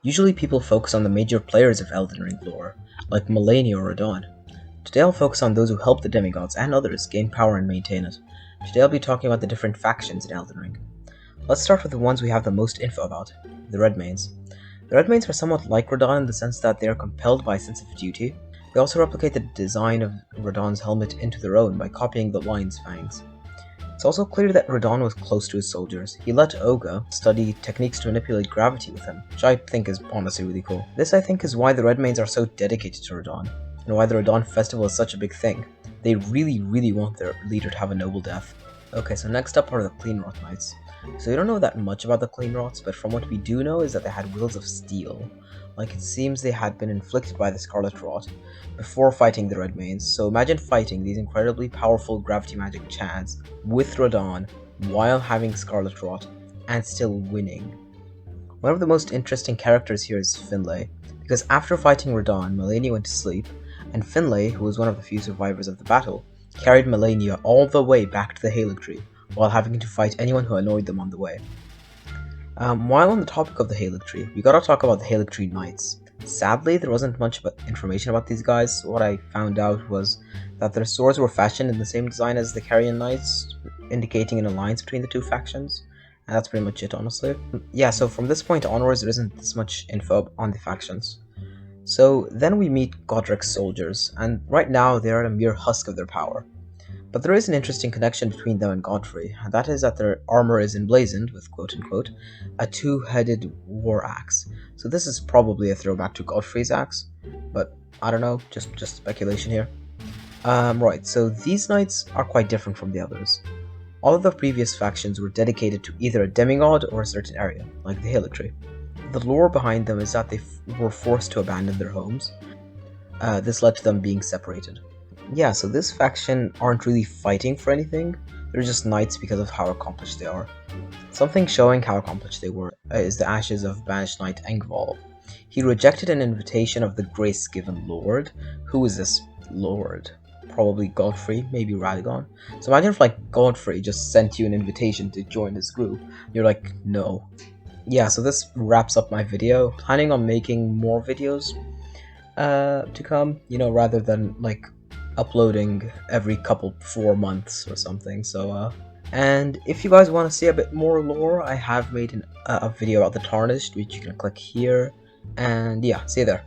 Usually people focus on the major players of Elden Ring lore, like Malenia or Radahn. Today I'll focus on those who help the demigods and others gain power and maintain it. Today I'll be talking about the different factions in Elden Ring. Let's start with the ones we have the most info about, the Redmanes. The Redmanes are somewhat like Radahn in the sense that they are compelled by a sense of duty. They also replicate the design of Radahn's helmet into their own by copying the lion's fangs. It's also clear that Radahn was close to his soldiers. He let Ohga study techniques to manipulate gravity with him, which I think is honestly really cool. This I think is why the Redmanes are so dedicated to Radahn, and why the Radahn festival is such a big thing. They really want their leader to have a noble death. Okay, so next up are the Cleanrots. So we don't know that much about the Cleanrots, but from what we do know is that they had wills of steel. Like it seems they had been inflicted by the Scarlet Rot before fighting the Redmanes, so imagine fighting these incredibly powerful gravity magic chads with Radahn while having Scarlet Rot and still winning. One of the most interesting characters here is Finlay, because after fighting Radahn, Malenia went to sleep, and Finlay, who was one of the few survivors of the battle, carried Malenia all the way back to the Haligtree, while having to fight anyone who annoyed them on the way. While on the topic of the Haligtree, we gotta talk about the Haligtree Knights. Sadly, there wasn't much information about these guys. What I found out was that their swords were fashioned in the same design as the Carian Knights, indicating an alliance between the two factions. And that's pretty much it, honestly. Yeah, so from this point onwards, there isn't this much info on the factions. So then we meet Godrick's soldiers, and right now they are at a mere husk of their power. But there is an interesting connection between them and Godfrey, and that is that their armor is emblazoned with quote-unquote a two-headed war axe. So this is probably a throwback to Godfrey's axe, but I don't know, just speculation here. Right, so these knights are quite different from the others. All of the previous factions were dedicated to either a demigod or a certain area, like the Haligtree. The lore behind them is that they were forced to abandon their homes. This led to them being separated. Yeah, so this faction aren't really fighting for anything, they're just knights because of how accomplished they are. Something showing how accomplished they were is the ashes of Banished Knight Engvall. He rejected an invitation of the grace-given Lord. Who is this Lord? Probably Godfrey, maybe Radagon. So imagine if like Godfrey just sent you an invitation to join his group. You're like, no. Yeah, so this wraps up my video. Planning on making more videos to come, rather than like uploading every 4 months or something. So and if you guys want to see a bit more lore, I have made a video about the Tarnished, which you can click here, and yeah, see you there.